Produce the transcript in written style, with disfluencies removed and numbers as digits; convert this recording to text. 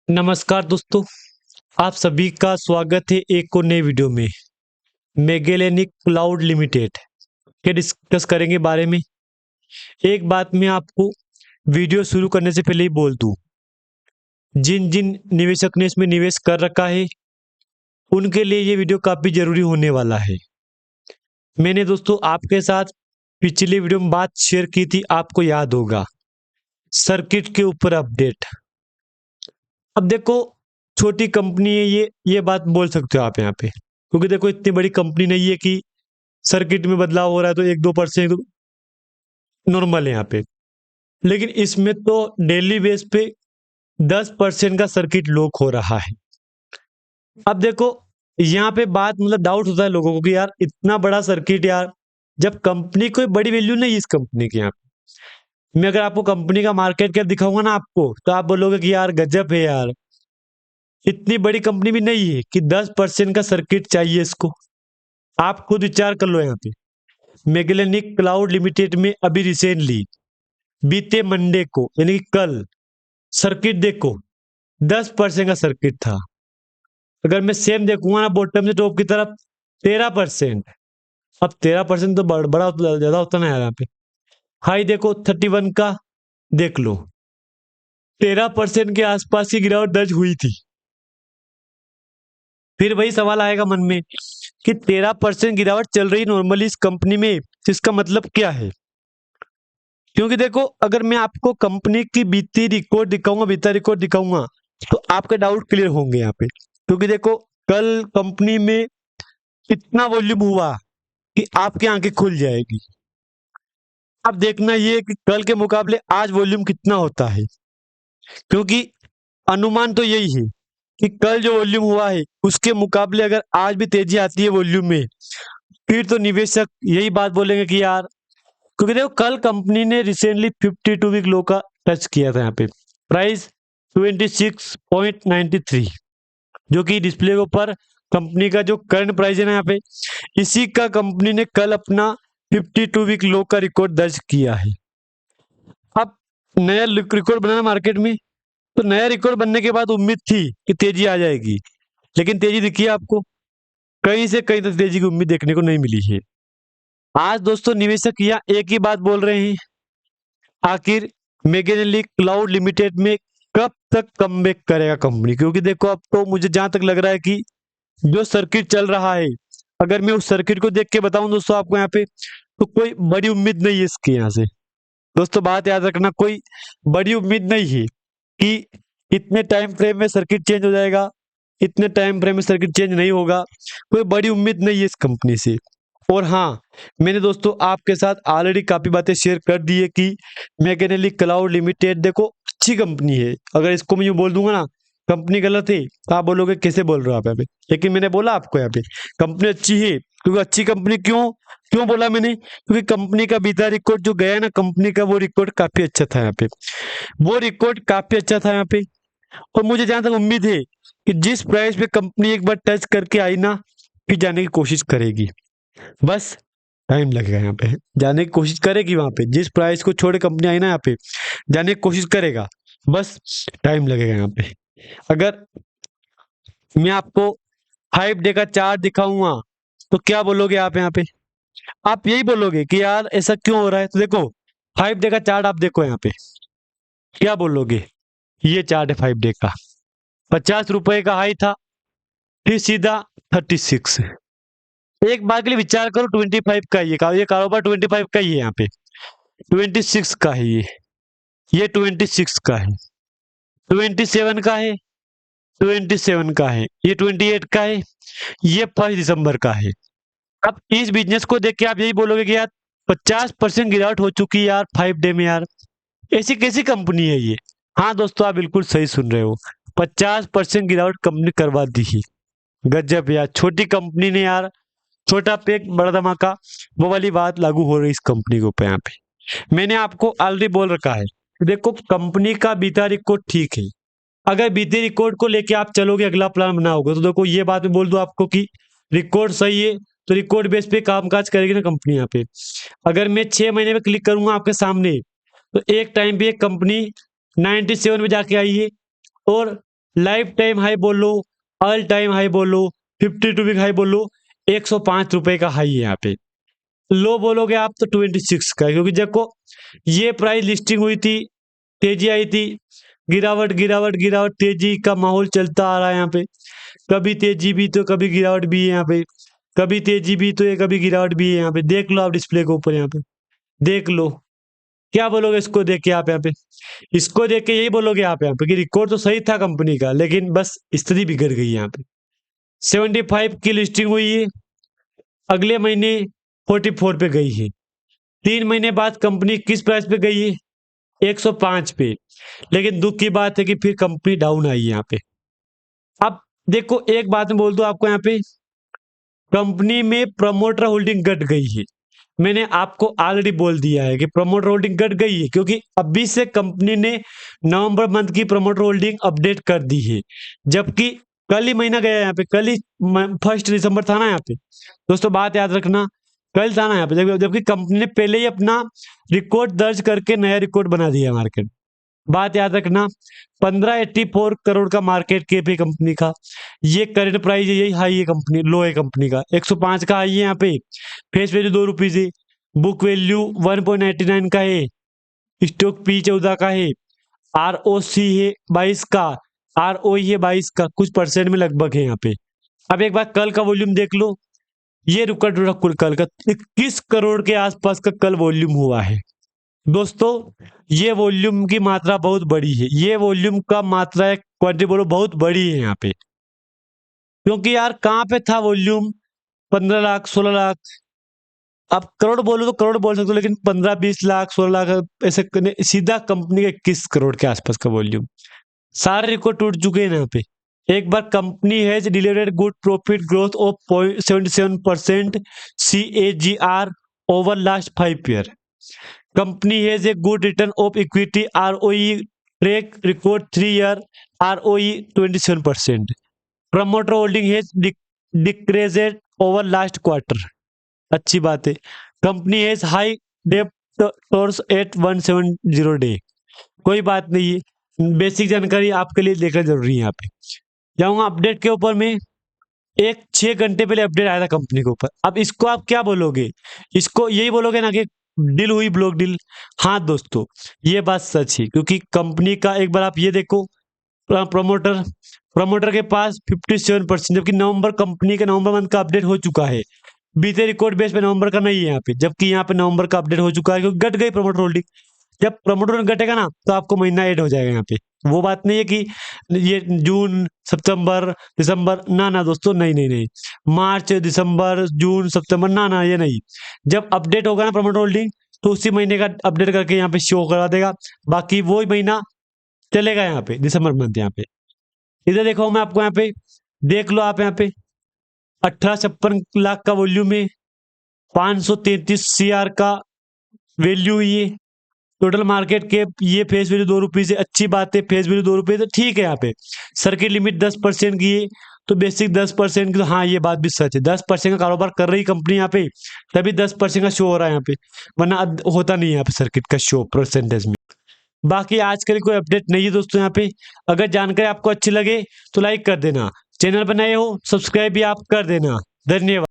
नमस्कार दोस्तों, आप सभी का स्वागत है एक और नए वीडियो में। मैगेलेनिक क्लाउड लिमिटेड के डिस्कस करेंगे बारे में। एक बात मैं आपको वीडियो शुरू करने से पहले ही बोल दूं, जिन जिन निवेशक ने इसमें निवेश कर रखा है उनके लिए ये वीडियो काफ़ी ज़रूरी होने वाला है। मैंने दोस्तों आपके साथ पिछले वीडियो में बात शेयर की थी, आपको याद होगा, सर्किट के ऊपर अपडेट। अब देखो, छोटी कंपनी है ये बात बोल सकते हो आप यहाँ पे, क्योंकि देखो इतनी बड़ी कंपनी नहीं है कि सर्किट में बदलाव हो रहा है तो 1-2% नॉर्मल है यहाँ पे। लेकिन इसमें तो डेली बेस पे 10% का सर्किट लॉक हो रहा है। अब देखो, यहाँ पे बात मतलब डाउट होता है लोगों को कि यार इतना बड़ा सर्किट, यार जब कंपनी कोई बड़ी वैल्यू नहीं है इस कंपनी की। यहाँ पे मैं अगर आपको कंपनी का मार्केट कैप दिखाऊंगा ना आपको, तो आप बोलोगे कि यार गजब है यार, इतनी बड़ी कंपनी भी नहीं है कि 10% का सर्किट चाहिए इसको। आप खुद विचार कर लो। यहाँ पे मैगेलेनिक क्लाउड लिमिटेड में अभी रिसेंटली बीते मंडे को यानी कि कल सर्किट देखो 10% का सर्किट था। अगर मैं सेम देखूंगा ना बॉटम से टॉप की तरफ 13%। अब 13% तो बड़ा ज्यादा होता ना यार। यहाँ पे हाई देखो 31 का, देख लो 13% के आसपास की गिरावट दर्ज हुई थी। फिर वही सवाल आएगा मन में कि 13% गिरावट चल रही नॉर्मली इस कंपनी में, तो इसका मतलब क्या है? क्योंकि देखो, अगर मैं आपको कंपनी की बीती रिकॉर्ड दिखाऊंगा, बीता रिकॉर्ड दिखाऊंगा, तो आपके डाउट क्लियर होंगे यहाँ पे। क्योंकि देखो, कल कंपनी में इतना वॉल्यूम हुआ कि आपकी आंखें खुल जाएगी। अब देखना ये कि कल के मुकाबले आज वॉल्यूम कितना होता है, क्योंकि अनुमान तो यही है कि कल जो वॉल्यूम हुआ है उसके मुकाबले अगर आज भी तेजी आती है वॉल्यूम में, फिर तो निवेशक यही बात बोलेंगे कि यार, क्योंकि देखो कल कंपनी ने रिसेंटली 52 वीक लो का टच किया था। यहाँ पे प्राइस 26.93, जो कि डिस्प्ले के ऊपर कंपनी का जो करंट प्राइस है ना यहाँ पे, इसी का कंपनी ने कल अपना 52 वीक लो का रिकॉर्ड दर्ज किया है। अब नया रिकॉर्ड बनाना मार्केट में, तो नया रिकॉर्ड बनने के बाद उम्मीद थी कि तेजी आ जाएगी, लेकिन तेजी दिखी है आपको, कहीं से कहीं तक तेजी की उम्मीद देखने को नहीं मिली है। आज दोस्तों निवेशक यहाँ एक ही बात बोल रहे हैं, आखिर मैगेलेनिक क्लाउड लिमिटेड में कब तक कमबैक करेगा कंपनी? क्योंकि देखो, अब तो मुझे जहां तक लग रहा है कि जो सर्किट चल रहा है, अगर मैं उस सर्किट को देख के बताऊं दोस्तों आपको यहाँ पे, तो कोई बड़ी उम्मीद नहीं है इसके यहाँ से। दोस्तों बात याद रखना, कोई बड़ी उम्मीद नहीं है कि इतने टाइम फ्रेम में सर्किट चेंज हो जाएगा, इतने टाइम फ्रेम में सर्किट चेंज नहीं होगा। कोई बड़ी उम्मीद नहीं है इस कंपनी से। और हाँ, मैंने दोस्तों आपके साथ ऑलरेडी काफी बातें शेयर कर दी है कि मैगेलेनिक क्लाउड लिमिटेड देखो अच्छी कंपनी है। अगर इसको मैं यूं बोल दूंगा ना कंपनी गलत है, तो आप बोलोगे कैसे बोल रहे हो आप यहाँ पे, लेकिन मैंने बोला आपको यहाँ पे कंपनी अच्छी है। क्योंकि अच्छी कंपनी क्यों क्यों बोला मैंने? क्योंकि कंपनी का बीता रिकॉर्ड जो गया है ना कंपनी का, वो रिकॉर्ड काफी अच्छा था यहाँ पे, वो रिकॉर्ड काफी अच्छा था यहाँ पे। और मुझे जहां तक उम्मीद है कि जिस प्राइस पे कंपनी एक बार टच करके आई ना, फिर जाने की कोशिश करेगी। बस टाइम लगेगा यहाँ पे, जाने की कोशिश करेगी वहां पे। जिस प्राइस को छोड़े कंपनी आई ना यहाँ पे, जाने की कोशिश करेगा, बस टाइम लगेगा यहाँ पे। अगर मैं आपको 5 डे का चार्ट दिखाऊंगा, तो क्या बोलोगे आप यहाँ पे? आप यही बोलोगे कि यार ऐसा क्यों हो रहा है। तो देखो 5 डे का चार्ट आप देखो यहाँ पे, क्या बोलोगे? ये चार्ट है 5 डे का। 50 रुपए का हाई था, फिर सीधा 36। एक बार के लिए विचार करो, 25 का ये कारोबार 25 का ही है। यहाँ पे 26 का है ये 26 का है, 27 का है, 27 का है, ये 28 का है, ये 1 दिसंबर का है। अब इस बिजनेस को देख के आप यही बोलोगे कि यार 50% गिरावट हो चुकी है यार 5 डे में, यार ऐसी कैसी कंपनी है ये? हाँ दोस्तों, आप बिल्कुल सही सुन रहे हो, 50% गिरावट कंपनी करवा दी है। गजब यार, छोटी कंपनी ने यार, छोटा पेट बड़ा धमाका, वो वाली बात लागू हो रही है इस कंपनी के ऊपर। यहाँ पे मैंने आपको ऑलरेडी बोल रखा है कि देखो कंपनी का बीता रिकॉर्ड ठीक है। अगर बीते रिकॉर्ड को लेके आप चलोगे, अगला प्लान बनाओगे, तो देखो ये बात मैं बोल दूं आपको कि रिकॉर्ड सही है तो रिकॉर्ड बेस पे कामकाज करेगी ना कंपनी यहाँ पे। अगर मैं 6 महीने में क्लिक करूंगा आपके सामने, तो एक टाइम पे एक कंपनी 97 में जाके आई है, और लाइफ टाइम हाई बोलो, ऑल टाइम हाई बोलो, 52 वीक हाई बोलो, 105 रुपए का हाई है यहाँ पे। लो बोलोगे आप तो 26 का, क्योंकि देखो ये प्राइस लिस्टिंग हुई थी, तेजी आई थी, गिरावट गिरावट गिरावट, तेजी का माहौल चलता आ रहा है यहाँ पे। कभी तेजी भी तो कभी गिरावट भी है यहाँ पे, कभी तेजी भी तो है कभी गिरावट भी है यहाँ पे। देख लो आप डिस्प्ले के ऊपर यहाँ पे, देख लो। क्या बोलोगे इसको देख के आप यहाँ पे? इसको देख के यही बोलोगे आप यहाँ पे कि रिकॉर्ड तो सही था कंपनी का, लेकिन बस स्थिति बिगड़ गई यहाँ पे। 75 की लिस्टिंग हुई है, अगले महीने 44 पे गई है। 3 महीने बाद कंपनी किस प्राइस पे गई है? 105 पे। लेकिन दुख की बात है कि फिर कंपनी डाउन आई है यहाँ पे। अब देखो एक बात मैं बोल दूं आपको यहाँ पे, कंपनी में प्रमोटर होल्डिंग घट गई है। मैंने आपको ऑलरेडी बोल दिया है कि प्रमोटर होल्डिंग घट गई है, क्योंकि अभी से कंपनी ने नवंबर मंथ की प्रमोटर होल्डिंग अपडेट कर दी है, जबकि कल ही महीना गया यहाँ पे, कल ही 1 दिसंबर था ना यहाँ पे। दोस्तों बात याद रखना, कल था ना यहाँ पे, जबकि कंपनी ने पहले ही अपना रिकॉर्ड दर्ज करके नया रिकॉर्ड बना दिया मार्केट। बात याद रखना, 1584 करोड़ का मार्केट कैप है कंपनी का। ये करंट प्राइस है, यही हाई है कंपनी, लो है कंपनी का। 105 का हाई है यहाँ पे, फेस वैल्यू 2 रुपीज है, बुक वैल्यू 1.99 का है, स्टॉक पी 14 का है, ROC है 22 का, ROE है 22 का, कुछ परसेंट में लगभग है यहाँ पे। अब एक बार कल का वॉल्यूम देख लो, ये रिकॉर्ड कुल कल का 21 करोड़ के आसपास का कल वॉल्यूम हुआ है। दोस्तों ये वॉल्यूम की मात्रा बहुत बड़ी है, ये वॉल्यूम का मात्रा क्वांटिटी बोलो बहुत बड़ी है यहाँ पे, क्योंकि यार कहाँ पे था वॉल्यूम? 15 लाख 16 लाख। आप करोड़ बोलो तो करोड़ बोल सकते हो, लेकिन 15-20 लाख 16 लाख ऐसे सीधा कंपनी का 21 करोड़ के आसपास का वॉल्यूम। सारे रिकॉर्ड टूट चुके हैं यहाँ पे। एक बार company has delivered good profit growth of 77% CAGR over last 5 year. Company has a good return of equity ROE track record 3 year ROE 27%। Promoter holding has decreased over last quarter. अच्छी बात है। Company has high debtors at 170 day. कोई बात नहीं है, basic जानकारी आपके लिए देखना जरूरी है। यहाँ पे जाऊंगा अपडेट के ऊपर में, 6 घंटे पहले अपडेट आया था कंपनी के ऊपर। अब इसको आप क्या बोलोगे? इसको यही बोलोगे ना कि डील हुई, ब्लॉक डील। हाँ दोस्तों ये बात सच है, क्योंकि कंपनी का एक बार आप ये देखो, प्रमोटर प्रमोटर के पास 57%, जबकि नवंबर कंपनी का नवंबर मंथ का अपडेट हो चुका है। बीते रिकॉर्ड बेस पे नवंबर का नहीं है यहाँ पे, जबकि यहाँ पे नवंबर का अपडेट हो चुका है, क्योंकि घट गई प्रमोटर होल्डिंग। जब प्रमोटर घटेगा ना तो आपको महीना ऐड हो जाएगा यहाँ पे। वो बात नहीं है कि ये जून सितंबर दिसंबर, ना ना दोस्तों, नहीं नहीं नहीं, मार्च दिसंबर जून सितंबर, ना ना, ये नहीं। जब अपडेट होगा ना प्रमोटर होल्डिंग, तो उसी महीने का अपडेट करके यहाँ पे शो करा देगा। बाकी वो महीना चलेगा यहाँ पे, दिसंबर मंथ। यहाँ पे इधर देखो, मैं आपको यहाँ पे देख लो, आप यहाँ पे 1856 लाख का वॉल्यूम है, 533 CR का वैल्यू ये टोटल मार्केट कैप। ये फेस वैल्यू 2 रुपये से, अच्छी बात है, फेस वैल्यू 2 रुपये तो ठीक है। यहाँ पे सर्किट लिमिट 10% की है, तो बेसिक 10% की, तो हाँ ये बात भी सच है, 10% का कारोबार कर रही कंपनी यहाँ पे, तभी 10% का शो हो रहा है यहाँ पे, वरना होता नहीं है यहाँ पे सर्किट का शो परसेंटेज में। बाकी आज के लिए कोई अपडेट नहीं है दोस्तों यहाँ पे। अगर जानकारी आपको अच्छी लगे तो लाइक कर देना, चैनल पर नए हो सब्सक्राइब भी आप कर देना। धन्यवाद।